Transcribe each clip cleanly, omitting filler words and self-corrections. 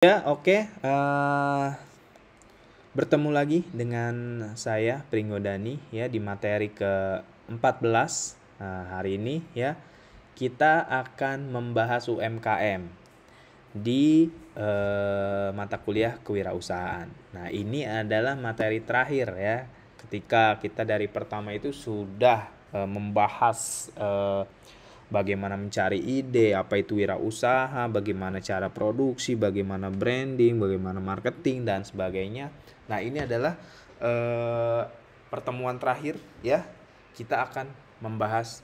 Ya, oke. Bertemu lagi dengan saya Pringgo Dani ya di materi ke-14. Hari ini ya kita akan membahas UMKM di mata kuliah kewirausahaan. Nah, ini adalah materi terakhir ya. Ketika kita dari pertama itu sudah membahas bagaimana mencari ide, apa itu wirausaha, bagaimana cara produksi, bagaimana branding, bagaimana marketing dan sebagainya. Nah, ini adalah pertemuan terakhir ya. Kita akan membahas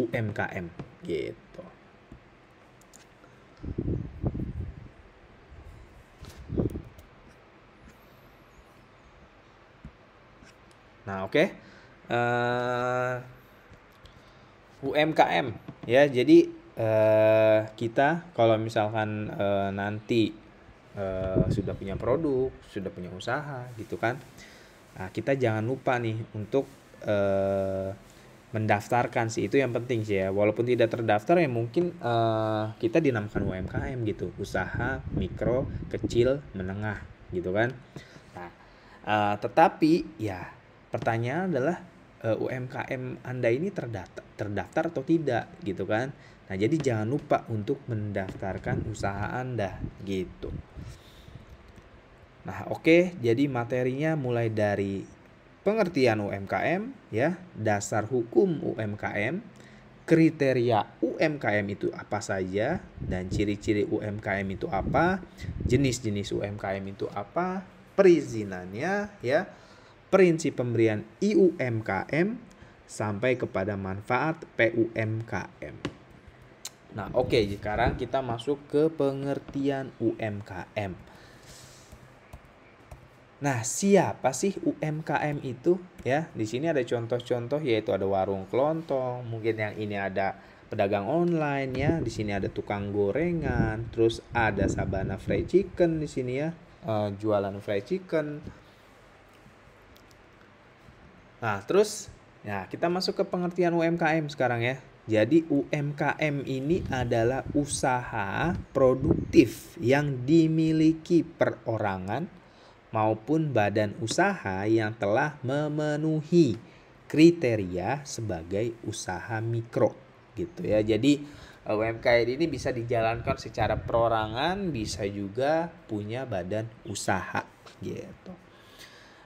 UMKM gitu. Nah, oke. UMKM ya. Jadi kita kalau misalkan nanti sudah punya produk, sudah punya usaha gitu kan. Nah, kita jangan lupa nih untuk mendaftarkan sih, itu yang penting sih ya. Walaupun tidak terdaftar ya mungkin kita dinamakan UMKM gitu, usaha mikro, kecil, menengah gitu kan. Nah, tetapi ya pertanyaan adalah UMKM Anda ini terdaftar atau tidak gitu kan. Nah, jadi jangan lupa untuk mendaftarkan usaha Anda gitu. Nah, oke, jadi materinya mulai dari pengertian UMKM ya, dasar hukum UMKM, kriteria UMKM itu apa saja, dan ciri-ciri UMKM itu apa, jenis-jenis UMKM itu apa, perizinannya ya, prinsip pemberian IUMKM sampai kepada manfaat PUMKM. Nah, oke, sekarang kita masuk ke pengertian UMKM. Nah, siapa sih UMKM itu? Ya, di sini ada contoh-contoh, yaitu ada warung kelontong, mungkin yang ini ada pedagang online ya, di sini ada tukang gorengan, terus ada Sabana Fried Chicken di sini ya, jualan fried chicken. Nah, terus ya kita masuk ke pengertian UMKM sekarang ya. Jadi UMKM ini adalah usaha produktif yang dimiliki perorangan maupun badan usaha yang telah memenuhi kriteria sebagai usaha mikro gitu ya. Jadi UMKM ini bisa dijalankan secara perorangan, bisa juga punya badan usaha gitu.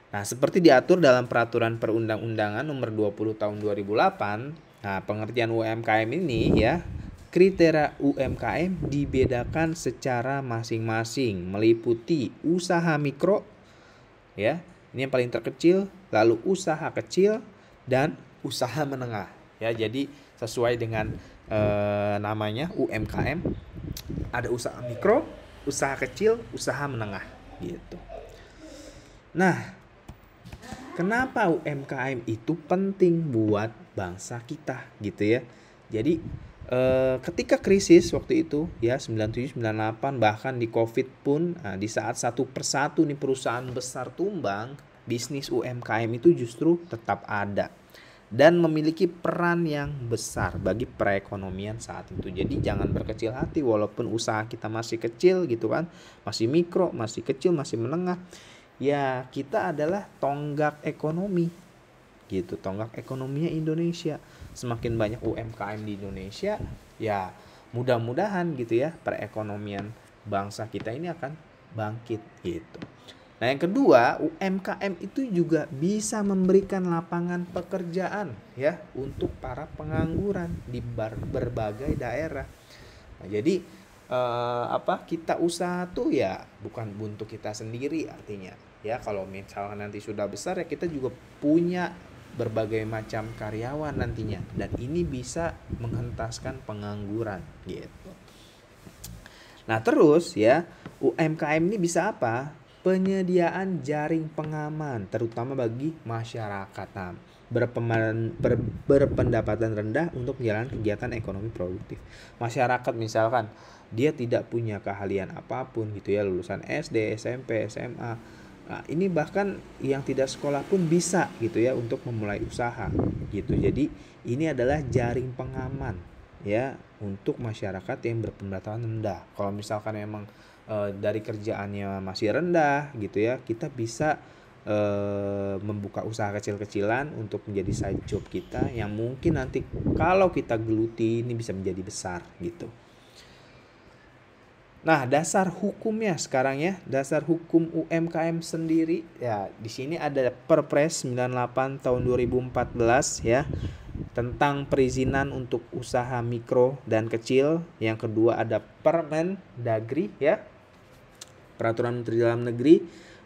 Nah, seperti diatur dalam Peraturan Perundang-undangan Nomor 20 Tahun 2008, nah pengertian UMKM ini ya, kriteria UMKM dibedakan secara masing-masing, meliputi usaha mikro ya, ini yang paling terkecil, lalu usaha kecil dan usaha menengah ya. Jadi sesuai dengan namanya UMKM, ada usaha mikro, usaha kecil, usaha menengah gitu. Nah, kenapa UMKM itu penting buat bangsa kita gitu ya. Jadi ketika krisis waktu itu ya 97, 98, bahkan di Covid pun, di saat satu persatu nih perusahaan besar tumbang, bisnis UMKM itu justru tetap ada dan memiliki peran yang besar bagi perekonomian saat itu. Jadi jangan berkecil hati walaupun usaha kita masih kecil gitu kan, masih mikro, masih kecil, masih menengah. Ya, kita adalah tonggak ekonomi gitu, tonggak ekonominya Indonesia. Semakin banyak UMKM di Indonesia, ya mudah-mudahan gitu ya perekonomian bangsa kita ini akan bangkit gitu. Nah, yang kedua, UMKM itu juga bisa memberikan lapangan pekerjaan ya untuk para pengangguran di berbagai daerah. Nah, jadi kita usaha tuh ya bukan untuk kita sendiri artinya. Ya, kalau misalnya nanti sudah besar ya kita juga punya berbagai macam karyawan nantinya, dan ini bisa menghentaskan pengangguran gitu. Nah, terus ya UMKM ini bisa apa? Penyediaan jaring pengaman terutama bagi masyarakat. Nah, berpendapatan rendah untuk menjalankan kegiatan ekonomi produktif. Masyarakat misalkan dia tidak punya keahlian apapun gitu ya, lulusan SD, SMP, SMA. Nah, ini bahkan yang tidak sekolah pun bisa gitu ya untuk memulai usaha gitu. Jadi ini adalah jaring pengaman ya untuk masyarakat yang berpendapatan rendah. Kalau misalkan memang dari kerjaannya masih rendah gitu ya, kita bisa membuka usaha kecil-kecilan untuk menjadi side job kita yang mungkin nanti kalau kita geluti ini bisa menjadi besar gitu. Nah, dasar hukumnya sekarang ya, dasar hukum UMKM sendiri ya, di sini ada Perpres 98 tahun 2014 ya, tentang perizinan untuk usaha mikro dan kecil. Yang kedua ada Permendagri ya, Peraturan Menteri Dalam Negeri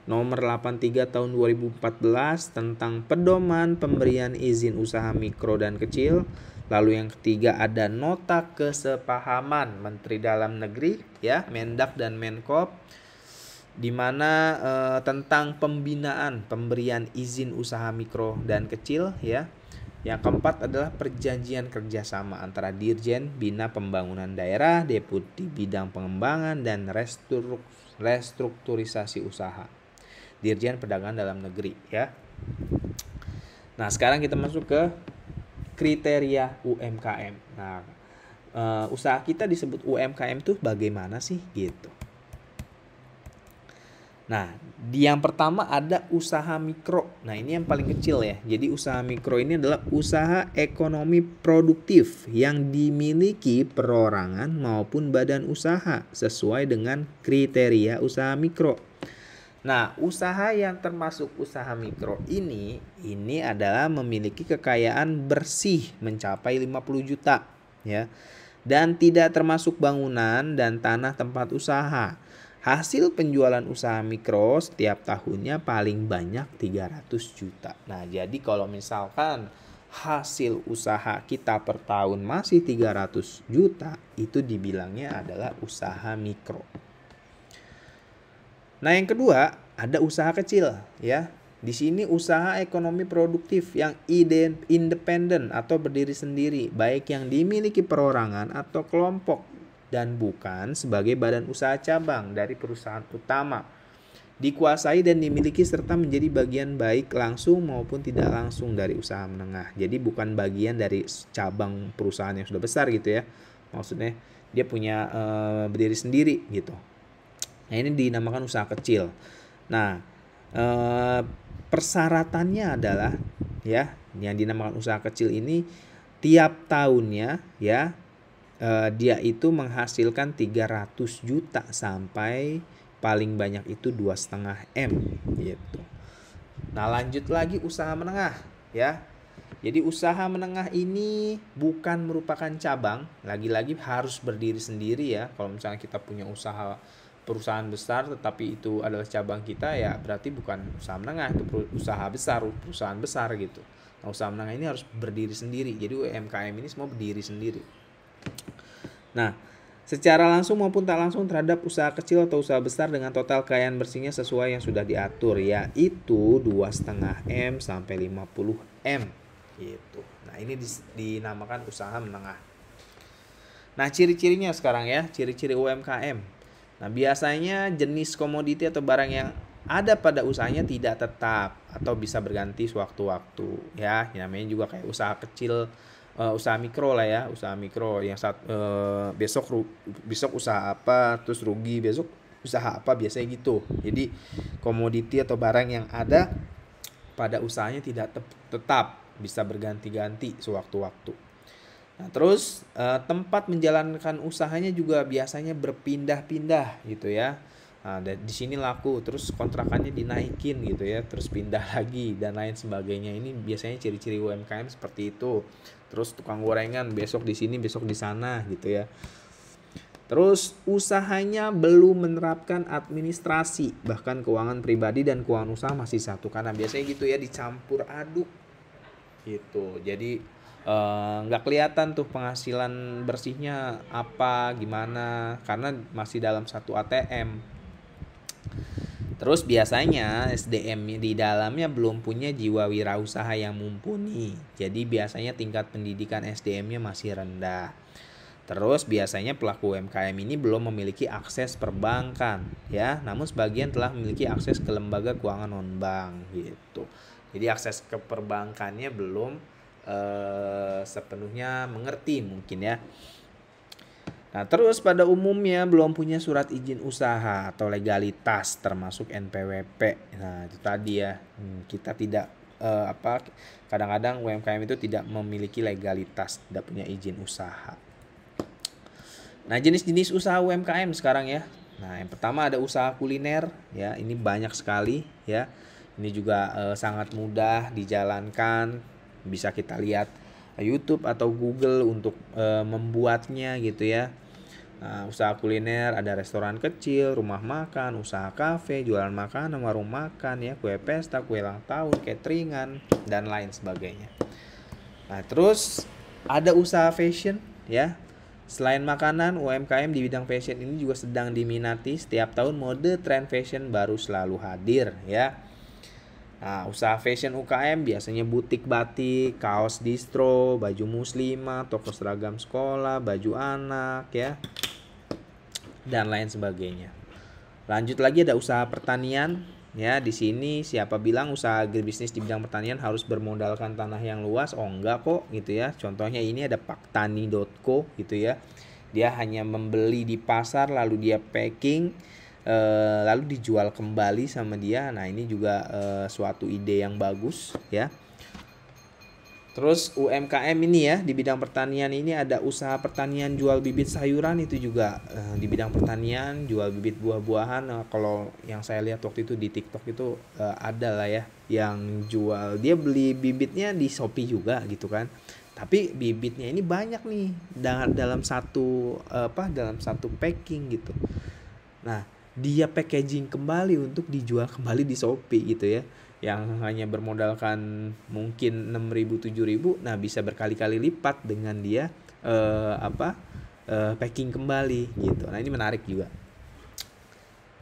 nomor 83 tahun 2014 tentang pedoman pemberian izin usaha mikro dan kecil. Lalu yang ketiga ada Nota Kesepahaman Menteri Dalam Negeri ya, Mendak dan Menkop, di mana tentang pembinaan pemberian izin usaha mikro dan kecil ya. Yang keempat adalah perjanjian kerjasama antara Dirjen Bina Pembangunan Daerah, Deputi Bidang Pengembangan dan Restrukturisasi Usaha, Dirjen Perdagangan Dalam Negeri ya. Nah, sekarang kita masuk ke kriteria UMKM. Nah, usaha kita disebut UMKM tuh bagaimana sih gitu. Nah, yang pertama ada usaha mikro. Nah, ini yang paling kecil ya. Jadi usaha mikro ini adalah usaha ekonomi produktif yang dimiliki perorangan maupun badan usaha sesuai dengan kriteria usaha mikro. Nah, usaha yang termasuk usaha mikro ini adalah memiliki kekayaan bersih mencapai 50 juta ya. Dan tidak termasuk bangunan dan tanah tempat usaha. Hasil penjualan usaha mikro setiap tahunnya paling banyak 300 juta. Nah, jadi kalau misalkan hasil usaha kita per tahun masih 300 juta, itu dibilangnya adalah usaha mikro. Nah, yang kedua ada usaha kecil ya. Di sini usaha ekonomi produktif yang independen atau berdiri sendiri, baik yang dimiliki perorangan atau kelompok dan bukan sebagai badan usaha cabang dari perusahaan utama. Dikuasai dan dimiliki serta menjadi bagian baik langsung maupun tidak langsung dari usaha menengah. Jadi bukan bagian dari cabang perusahaan yang sudah besar gitu ya. Maksudnya dia punya berdiri sendiri gitu. Nah, ini dinamakan usaha kecil. Nah, persyaratannya adalah ya, yang dinamakan usaha kecil ini tiap tahunnya ya, dia itu menghasilkan 300 juta sampai paling banyak itu 2,5 M gitu. Nah, lanjut lagi usaha menengah ya. Jadi usaha menengah ini bukan merupakan cabang, lagi-lagi harus berdiri sendiri ya. Kalau misalnya kita punya perusahaan besar tetapi itu adalah cabang kita ya, berarti bukan usaha menengah, itu usaha besar, perusahaan besar gitu. Nah, usaha menengah ini harus berdiri sendiri. Jadi UMKM ini semua berdiri sendiri. Nah, secara langsung maupun tak langsung terhadap usaha kecil atau usaha besar dengan total kekayaan bersihnya sesuai yang sudah diatur, yaitu 2,5 M sampai 50 M gitu. Nah, ini dinamakan usaha menengah. Nah, ciri-cirinya sekarang ya, ciri-ciri UMKM. Nah, biasanya jenis komoditi atau barang yang ada pada usahanya tidak tetap atau bisa berganti sewaktu-waktu ya. Namanya juga kayak usaha kecil, usaha mikro lah ya, usaha mikro yang besok usaha apa, terus rugi besok usaha apa, biasanya gitu. Jadi komoditi atau barang yang ada pada usahanya tidak tetap, bisa berganti-ganti sewaktu-waktu. Nah, terus tempat menjalankan usahanya juga biasanya berpindah-pindah gitu ya. Nah, di sini laku, terus kontrakannya dinaikin gitu ya, terus pindah lagi dan lain sebagainya. Ini biasanya ciri-ciri UMKM seperti itu. Terus tukang gorengan besok di sini, besok di sana gitu ya. Terus usahanya belum menerapkan administrasi, bahkan keuangan pribadi dan keuangan usaha masih satu, karena biasanya gitu ya, dicampur aduk gitu. Jadi nggak kelihatan tuh penghasilan bersihnya apa gimana, karena masih dalam satu ATM. Terus biasanya SDM di dalamnya belum punya jiwa wirausaha yang mumpuni. Jadi biasanya tingkat pendidikan SDM-nya masih rendah. Terus biasanya pelaku UMKM ini belum memiliki akses perbankan ya, namun sebagian telah memiliki akses ke lembaga keuangan non-bank gitu. Jadi akses ke perbankannya belum sepenuhnya mengerti mungkin ya. Nah, terus pada umumnya belum punya surat izin usaha atau legalitas termasuk NPWP. Nah, itu tadi ya. Kita tidak kadang-kadang UMKM itu tidak memiliki legalitas, tidak punya izin usaha. Nah, jenis-jenis usaha UMKM sekarang ya. Nah, yang pertama ada usaha kuliner ya. Ini banyak sekali ya. Ini juga sangat mudah dijalankan. Bisa kita lihat YouTube atau Google untuk membuatnya gitu ya. Nah, usaha kuliner ada restoran kecil, rumah makan, usaha kafe, jualan makanan, warung makan ya, kue pesta, kue ulang tahun, cateringan dan lain sebagainya. Nah, terus ada usaha fashion ya. Selain makanan, UMKM di bidang fashion ini juga sedang diminati. Setiap tahun mode tren fashion baru selalu hadir ya. Nah, usaha fashion UKM biasanya butik batik, kaos distro, baju muslimah, toko seragam sekolah, baju anak ya, dan lain sebagainya. Lanjut lagi ada usaha pertanian ya. Di sini siapa bilang usaha agribisnis di bidang pertanian harus bermodalkan tanah yang luas? Oh enggak kok gitu ya. Contohnya ini ada paktani.co gitu ya. Dia hanya membeli di pasar lalu dia packing lalu dijual kembali sama dia. Nah, ini juga suatu ide yang bagus ya. Terus UMKM ini ya di bidang pertanian ini ada usaha pertanian jual bibit sayuran, itu juga di bidang pertanian jual bibit buah-buahan. Kalau yang saya lihat waktu itu di TikTok itu ada lah ya yang jual, dia beli bibitnya di Shopee juga gitu kan. Tapi bibitnya ini banyak nih dalam satu dalam satu packing gitu. Nah, dia packaging kembali untuk dijual kembali di Shopee gitu ya. Yang hanya bermodalkan mungkin 6.000 7.000, nah bisa berkali-kali lipat dengan dia packing kembali gitu. Nah, ini menarik juga.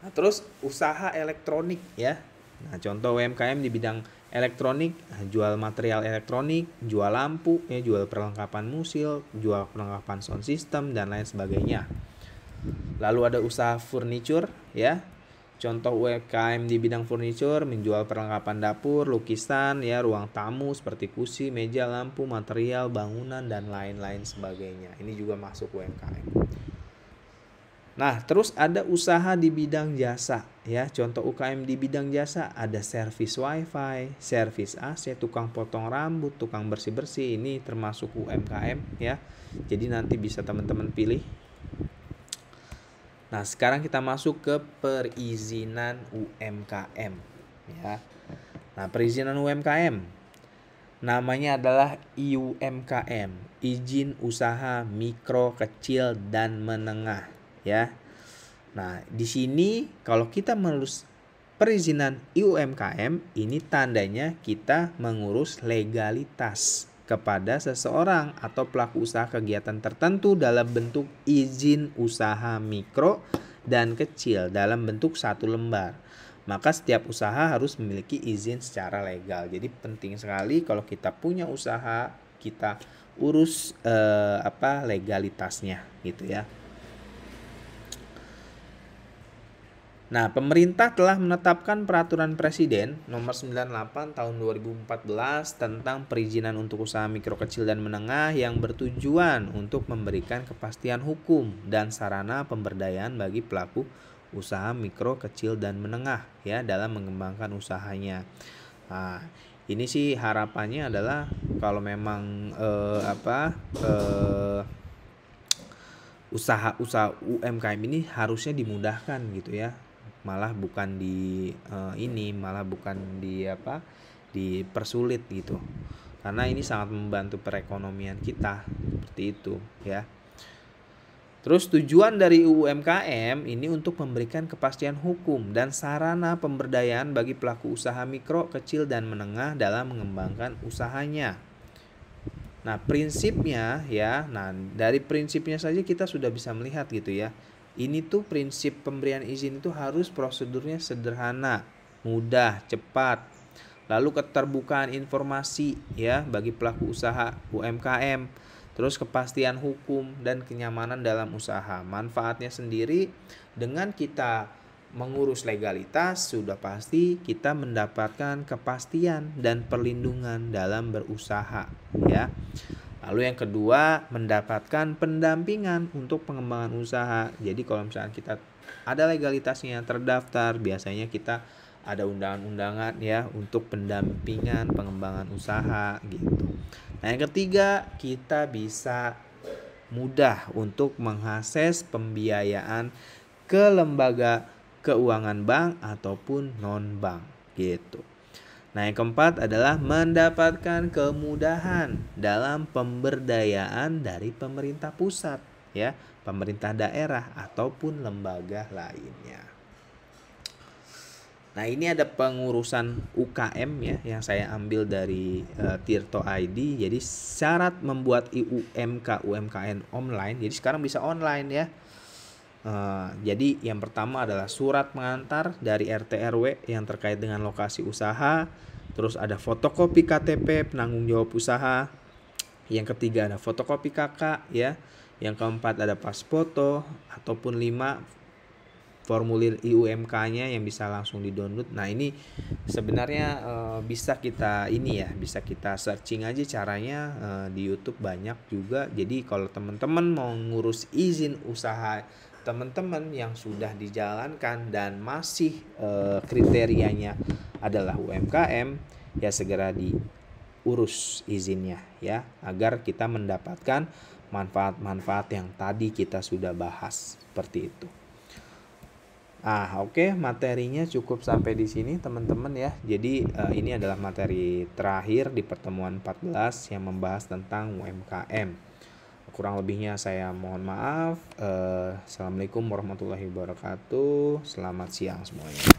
Nah, terus usaha elektronik ya. Nah, contoh UMKM di bidang elektronik, jual material elektronik, jual lampu ya, jual perlengkapan musil, jual perlengkapan sound system dan lain sebagainya. Lalu ada usaha furniture ya. Contoh UMKM di bidang furniture menjual perlengkapan dapur, lukisan ya, ruang tamu seperti kursi, meja, lampu, material bangunan dan lain-lain sebagainya. Ini juga masuk UMKM. Nah, terus ada usaha di bidang jasa ya. Contoh UKM di bidang jasa ada servis wifi, servis AC, tukang potong rambut, tukang bersih-bersih. Ini termasuk UMKM ya. Jadi nanti bisa teman-teman pilih. Nah, sekarang kita masuk ke perizinan UMKM ya. Nah, perizinan UMKM namanya adalah IUMKM, izin usaha mikro, kecil dan menengah ya. Nah, di sini kalau kita mengurus perizinan IUMKM, ini tandanya kita mengurus legalitas kepada seseorang atau pelaku usaha kegiatan tertentu dalam bentuk izin usaha mikro dan kecil dalam bentuk satu lembar. Maka setiap usaha harus memiliki izin secara legal. Jadi penting sekali kalau kita punya usaha, kita urus legalitasnya gitu ya. Nah, pemerintah telah menetapkan peraturan presiden nomor 98 tahun 2014 tentang perizinan untuk usaha mikro, kecil dan menengah yang bertujuan untuk memberikan kepastian hukum dan sarana pemberdayaan bagi pelaku usaha mikro, kecil dan menengah ya dalam mengembangkan usahanya. Nah, ini sih harapannya adalah kalau memang usaha UMKM ini harusnya dimudahkan gitu ya. Malah bukan dipersulit gitu. Karena ini sangat membantu perekonomian kita seperti itu ya. Terus tujuan dari UMKM ini untuk memberikan kepastian hukum dan sarana pemberdayaan bagi pelaku usaha mikro, kecil dan menengah dalam mengembangkan usahanya. Nah, prinsipnya ya, dari prinsipnya saja kita sudah bisa melihat gitu ya. Ini tuh prinsip pemberian izin itu harus prosedurnya sederhana, mudah, cepat. Lalu keterbukaan informasi ya bagi pelaku usaha UMKM. Terus kepastian hukum dan kenyamanan dalam usaha. Manfaatnya sendiri dengan kita mengurus legalitas sudah pasti kita mendapatkan kepastian dan perlindungan dalam berusaha ya. Lalu yang kedua, mendapatkan pendampingan untuk pengembangan usaha. Jadi kalau misalnya kita ada legalitasnya, terdaftar, biasanya kita ada undangan-undangan ya untuk pendampingan pengembangan usaha gitu. Nah, yang ketiga, kita bisa mudah untuk mengakses pembiayaan ke lembaga keuangan bank ataupun non-bank gitu. Nah, yang keempat adalah mendapatkan kemudahan dalam pemberdayaan dari pemerintah pusat, ya, pemerintah daerah ataupun lembaga lainnya. Nah, ini ada pengurusan UKM ya yang saya ambil dari Tirto ID. Jadi syarat membuat IUMK UMKM online. Jadi sekarang bisa online ya. Jadi yang pertama adalah surat pengantar dari RT RW yang terkait dengan lokasi usaha. Terus ada fotokopi KTP penanggung jawab usaha. Yang ketiga ada fotokopi KK ya. Yang keempat ada pas foto ataupun 5 formulir IUMK-nya yang bisa langsung di-download. Nah, ini sebenarnya bisa kita searching aja caranya di YouTube banyak juga. Jadi kalau teman-teman mau ngurus izin usaha teman-teman yang sudah dijalankan dan masih kriterianya adalah UMKM, ya segera diurus izinnya ya, agar kita mendapatkan manfaat-manfaat yang tadi kita sudah bahas seperti itu. Oke, materinya cukup sampai di sini teman-teman ya. Jadi ini adalah materi terakhir di pertemuan 14 yang membahas tentang UMKM. Kurang lebihnya saya mohon maaf. Assalamualaikum warahmatullahi wabarakatuh. Selamat siang semuanya.